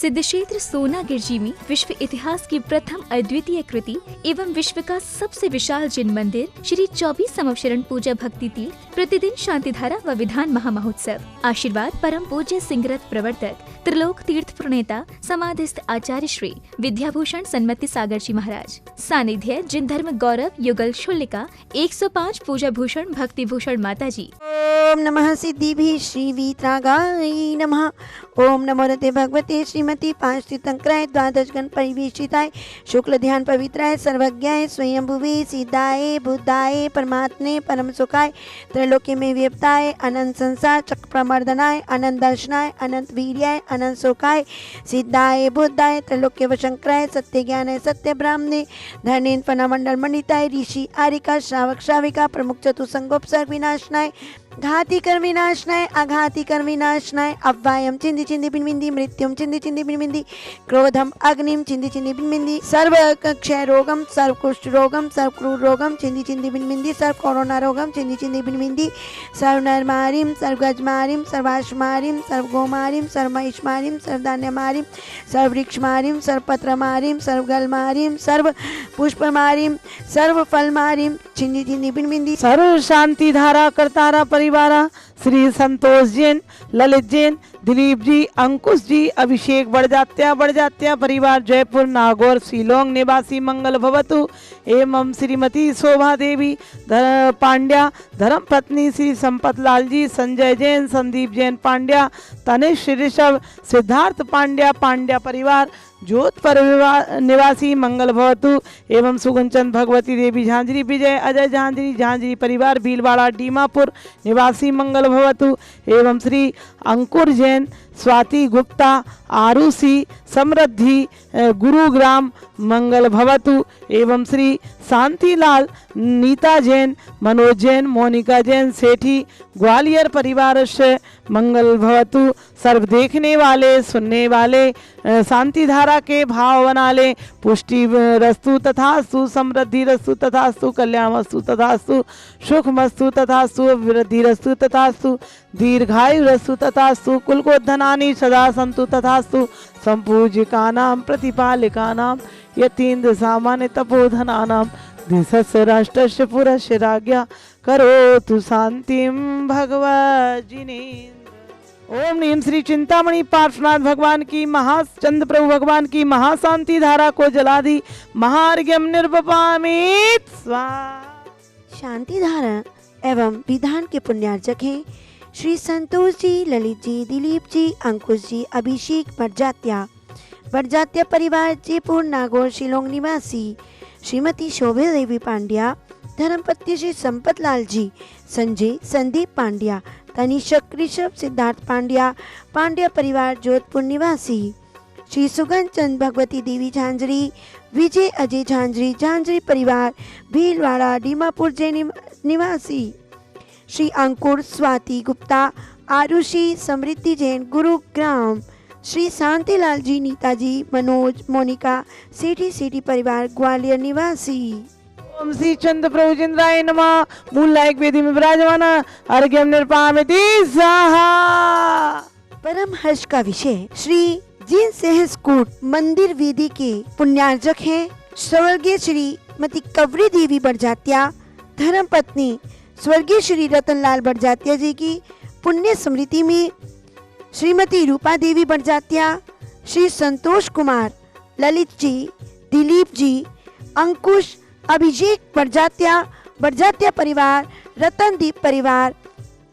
सिद्धक्षेत्र सोनागिरजी में विश्व इतिहास की प्रथम अद्वितीय कृति एवं विश्व का सबसे विशाल जिन मंदिर श्री 24 संवत्सरण पूजा भक्ति तीर्थ प्रतिदिन शांतिधारा व विधान महामहोत्सव। आशीर्वाद परम पूज्य सिंहरथ प्रवर्तक त्रिलोक तीर्थ प्रणेता समाधिस्थ आचार्य श्री विद्याभूषण सन्मति सागर जी महाराज। सानिध्य जिन धर्म गौरव युगल शुल्लिका 105 पूजा भूषण भक्ति भूषण माता जी। ओम नमः सिद्धिभि श्री वीतरागाय नमः। ओम नमो रते भगवते श्रीमती पांच तीर्थंकराय द्वादश गण परिवेशिताय शुक्ल ध्यान पवित्राय सर्वज्ञाय स्वयंभुवे सिद्धाय बुद्धाय परमात्मे परम सुखाय त्रैलोक्य में व्यप्ताय अनंत संसार चक्र प्रमर्दनाय अनंत दर्शनाय अनंत वीर्याय अनंत सुखाय सिद्धाय बुद्धाय त्रैलोक्य वशंकराय सत्य ज्ञानाय सत्य ब्राह्मणे धर्णेन फनामंडल मंडिताय ऋषि आरिका श्रावक श्राविका प्रमुख चतुसंगोपसर्ग विनाशनाय घाती कर विनाशनाय अघाती कर विनाशनाय अव्वायम चिंदी चिंदी बिनबिंदी मृत्युम चिंदी चिंदी बिनबिंदी क्रोधम अग्निम चिंदी चिंदी बिनबिंदी सर्व क्षय रोगम सर्व कुष्ठ रोगम सर्व क्रूर रोगम चिंदी चिंदी बिनबिंदी सर्व कोरोना रोगम चिंदी चिंदी बिनबिंदी सर्व नरमारिम सर्व गजमारिम सर्वाश्मारिम सर्व गोमारिम सर्व महिष्मारिम सर्व धान्यमारिम सर्व वृक्षमारिम सर्व पत्रमारिम सर्व गलमारिम सर्व पुष्पमारिम सर्व फलमारिम चिंदी चिंदी बिनबिंदी सर्व शांति धारा करतारा परिवारा श्री संतोष जैन, ललित जैन, दिलीप जी, अंकुश जी, अभिषेक बढ़जात्या परिवार जयपुर नागौर शिलोंग निवासी मंगल भवतु एवं श्रीमती शोभा देवी पांड्या धर्म पत्नी श्री संपत लाल जी, संजय जैन, संदीप जैन पांड्या, तनिष ऋषभ, सिद्धार्थ पांड्या परिवार जोधपुर निवासी मंगल भवतु एवं सुगुनचंद भगवती देवी झांझरी विजय अजय झांझरी परिवार भीलवाड़ा डीमापुर निवासी मंगल भवतु एवं श्री अंकुर जैन, स्वाति गुप्ता, आरुषि समृद्धि गुरुग्राम मंगल भवतु एवं श्री शांतिलाल, नीता जैन, मनोज जैन, मोनिका जैन सेठी ग्वालियर परिवार से मंगल भवतु। सर्व देखने वाले सुनने वाले शांति धारा के भाव बना ले। पुष्टि रस्तु तथास्तु, समृद्धि रस्तु तथास्तु, कल्याण वस्तु तथास्तु, सुख मस्तु तथास्तु, वृद्धि रस्तु तथास्तु, दीर्घायु रस्तु तथास्तु, कुलकोद्धनानि सदा सन्तु तथास्तु, संपूज्यकानां प्रतिपालिकानां यतीन्द्र सामान्य तपोधनानां देशस्य राष्ट्रस्य पुरस्य राज्ञा करोतु शांतिं भगवज्जिनेन्द्र। ओम नीम श्री चिंतामणि पार्श्वनाथ भगवान की महाचंद प्रभु भगवान की महाशांति धारा को जला दी महार्घ्यम निर्वपामित स्वाहा। शांति धारा एवं विधान के पुण्यार्चक हैं श्री संतोष जी, ललित जी, दिलीप जी, अंकुश जी, अभिषेक बढ़जात्या परिवार जयपुर नागौर शिलोंग निवासी श्रीमती शोभा देवी पांड्या, धर्मपत्नी श्री संपत लाल जी, संजय संदीप पांड्या, तनिषक ऋषभ सिद्धार्थ पांड्या परिवार जोधपुर निवासी श्री सुगनचंद भगवती देवी झांझरी विजय अजय झांझरी परिवार भीलवाड़ा डीमापुर जैन निवासी श्री अंकुर, स्वाति गुप्ता, आरुषि समृद्धि जैन गुरुग्राम श्री शांतिलाल जी, नीता जी, मनोज मोनिका सेठी परिवार ग्वालियर निवासी। ओम श्री चंद्र प्रभु जिंद्राय नमः। मूल लायक वेदी में विराजमान अर्घ्यम निर्पामिति स्वाहा। परम हर्ष का विषय श्री जिन सहस्कूट मंदिर वेदी के पुण्यार्चक हैं स्वर्गीय श्रीमती कवरी देवी बढ़जात्या, धर्म पत्नी स्वर्गीय श्री रतनलाल बढ़जात्या जी की पुण्य स्मृति में श्रीमती रूपा देवी बढ़जात्या, श्री संतोष कुमार, ललित जी, दिलीप जी, अंकुश, अभिषेक बढ़जात्या परिवार, रतनदीप परिवार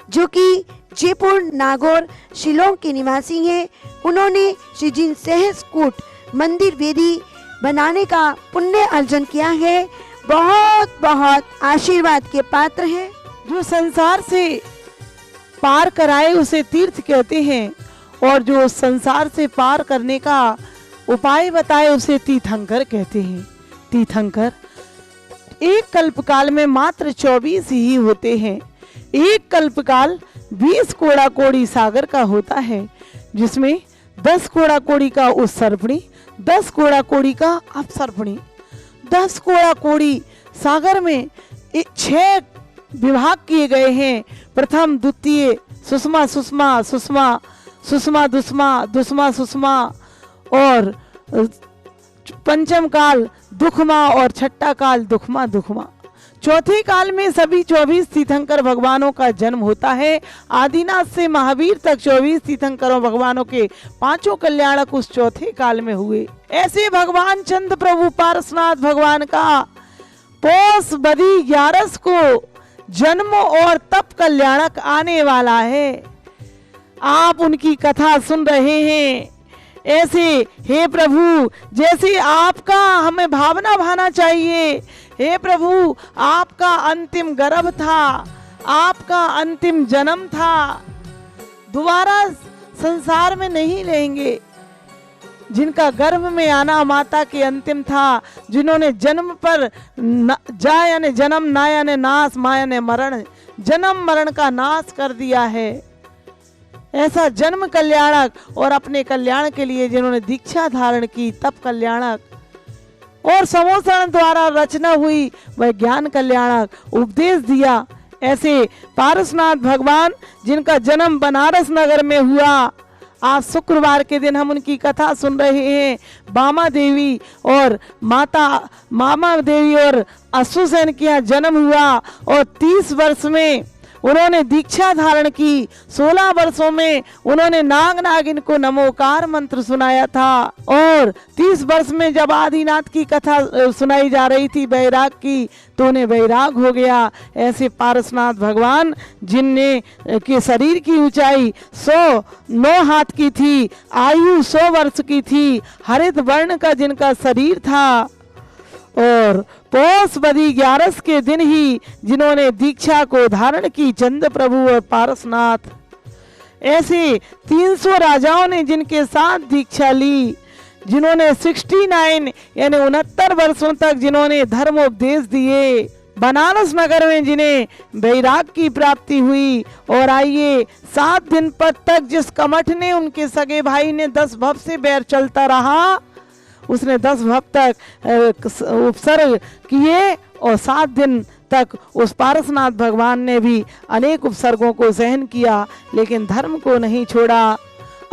जो कि जयपुर नागौर शिलोंग के निवासी हैं, उन्होंने श्री जिन सहस्कूट मंदिर वेदी बनाने का पुण्य अर्जन किया है। बहुत बहुत आशीर्वाद के पात्र हैं। जो संसार से पार कराए उसे तीर्थ कहते हैं और जो संसार से पार करने का उपाय बताए उसे तीर्थंकर कहते हैं। तीर्थंकर एक कल्पकाल में मात्र 24 ही होते हैं। एक कल्पकाल 20 कोड़ा कोड़ी सागर का होता है, जिसमें 10 कोड़ा कोड़ी का उत्सर्पणी, 10 कोड़ा कोड़ी का अपसर्पणी, 10 कोड़ा कोड़ी सागर में 6 विभाग किए गए हैं। प्रथम, द्वितीय, सुषमा सुषमा सुषमा सुषमा दुष्मा दुष्मा सुषमा और पंचम काल दुखमा और छठा काल दुखमा दुखमा। चौथे काल में सभी 24 तीर्थंकर भगवानों का जन्म होता है। आदिनाथ से महावीर तक 24 तीर्थंकरों भगवानों के 5 कल्याणक उस चौथे काल में हुए। ऐसे भगवान चंद्र प्रभु पारसनाथ भगवान का पौष बदी 11 को जन्म और तप कल्याणक आने वाला है। आप उनकी कथा सुन रहे हैं। ऐसे हे प्रभु, जैसे आपका हमें भावना भाना चाहिए। हे प्रभु, आपका अंतिम गर्भ था, आपका अंतिम जन्म था, दोबारा संसार में नहीं लेंगे। जिनका गर्भ में आना माता के अंतिम था, जिन्होंने जन्म पर जा यानी जन्म, ना यानी नाश, मा यानी मरण, जन्म मरण का नाश कर दिया है। ऐसा जन्म कल्याणक और अपने कल्याण के लिए जिन्होंने दीक्षा धारण की तप कल्याणक और समोसरण द्वारा रचना हुई वह ज्ञान कल्याणक उपदेश दिया। ऐसे पारसनाथ भगवान जिनका जन्म बनारस नगर में हुआ, आज शुक्रवार के दिन हम उनकी कथा सुन रहे हैं। बामा देवी और मामा देवी और अश्वसेन के यहाँ जन्म हुआ और 30 वर्ष में उन्होंने दीक्षा धारण की। 16 वर्षों में उन्होंने नाग नागिन को नमोकार मंत्र सुनाया था और 30 वर्ष में जब आदिनाथ की कथा सुनाई जा रही थी वैराग की, तो उन्हें वैराग हो गया। ऐसे पारसनाथ भगवान जिनने के शरीर की ऊंचाई 109 हाथ की थी, आयु 100 वर्ष की थी, हरित वर्ण का जिनका शरीर था और पौष बदी 11 के दिन ही जिन्होंने दीक्षा को धारण की, चंद्र प्रभु और पारसनाथ। ऐसे 300 राजाओं ने जिनके साथ दीक्षा ली, जिन्होंने 69 यानी 69 वर्षों तक जिन्होंने धर्मोपदेश दिए, बनारस नगर में जिन्हें वैराग की प्राप्ति हुई। और आइए 7 दिन तक जिस कमठ ने उनके सगे भाई ने 10 भव से बैर चलता रहा, उसने 10 भव तक उपसर्ग किए और 7 दिन तक उस पारसनाथ भगवान ने भी अनेक उपसर्गों को सहन किया, लेकिन धर्म को नहीं छोड़ा।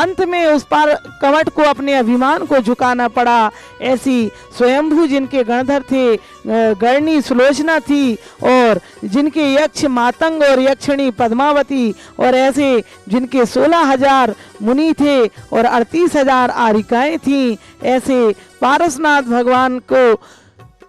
अंत में उस पार कमठ को अपने अभिमान को झुकाना पड़ा। ऐसी स्वयंभू जिनके गणधर थे, गणनी सुलोचना थी और जिनके यक्ष मातंग और यक्षिणी पद्मावती, और ऐसे जिनके 16,000 मुनि थे और 38,000 आरिकाएं थीं। ऐसे पारसनाथ भगवान को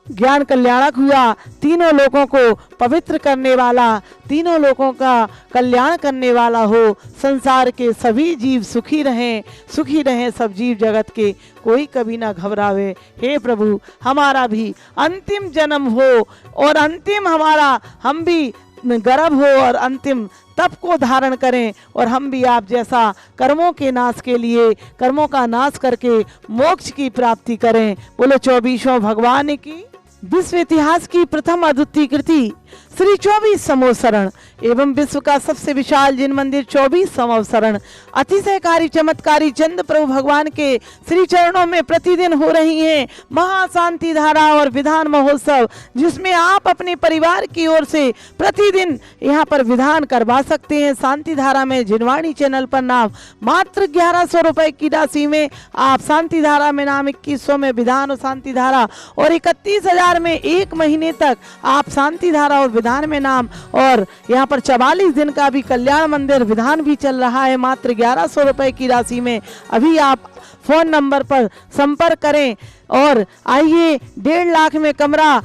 ज्ञान कल्याणक हुआ, तीनों लोगों को पवित्र करने वाला, तीनों लोगों का कल्याण करने वाला हो। संसार के सभी जीव सुखी रहें सब जीव जगत के, कोई कभी ना घबरावे। हे प्रभु, हमारा भी अंतिम जन्म हो और अंतिम हमारा हम भी गर्भ हो और अंतिम तप को धारण करें और हम भी आप जैसा कर्मों के नाश के लिए कर्मों का नाश करके मोक्ष की प्राप्ति करें। बोलो 24वें भगवान की। विश्व इतिहास की प्रथम अद्वितीय कृति श्री 24 समोसरण एवं विश्व का सबसे विशाल जिन मंदिर 24 समोसरण अतिशयकारी चमत्कारी चंद्र प्रभु भगवान के श्री चरणों में प्रतिदिन हो रही है महाशांति धारा और विधान महोत्सव, जिसमें आप अपने परिवार की ओर से प्रतिदिन यहाँ पर विधान करवा सकते हैं। शांति धारा में जिनवाणी चैनल पर नाम मात्र 1100 रुपए की राशि में आप शांति धारा में नाम 2100 में विधान और शांति धारा और 31,000 में 1 महीने तक आप शांति धारा और विधान में नाम। और यहाँ पर 44 दिन का भी कल्याण मंदिर विधान भी चल रहा है मात्र 1100 रुपए की राशि में। अभी आप फोन नंबर पर संपर्क करें और आइए 1.5 लाख में कमरा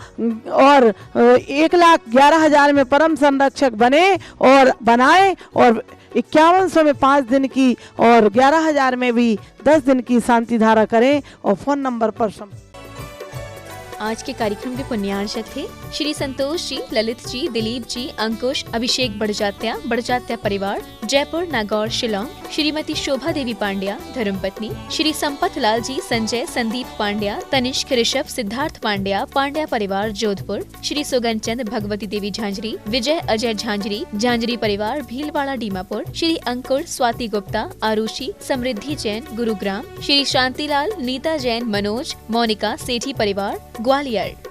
और 1,11,000 में परम संरक्षक बने और बनाए और 5100 में 5 दिन की और 11,000 में भी 10 दिन की शांति धारा करें और फोन नंबर पर संपर्क। आज के कार्यक्रम के पुण्यार्चक थे श्री संतोष जी, ललित जी, दिलीप जी, अंकुश, अभिषेक बड़जात्या परिवार, जयपुर, नागौर, शिलोंग। श्रीमती शोभा देवी पांड्या, धर्मपत्नी, श्री संपत लाल जी, संजय, संदीप पांड्या, तनिष्क, ऋषभ, सिद्धार्थ पांड्या, पांड्या परिवार, जोधपुर। श्री सुगन चंद, भगवती देवी झांझरी, विजय अजय झांझरी परिवार, भीलवाड़ा, डीमापुर। श्री अंकुर, स्वाति गुप्ता, आरुषि, समृद्धि जैन, गुरुग्राम। श्री शांतिलाल, नीता जैन, मनोज, मोनिका, सेठी परिवार, ग्वालियर।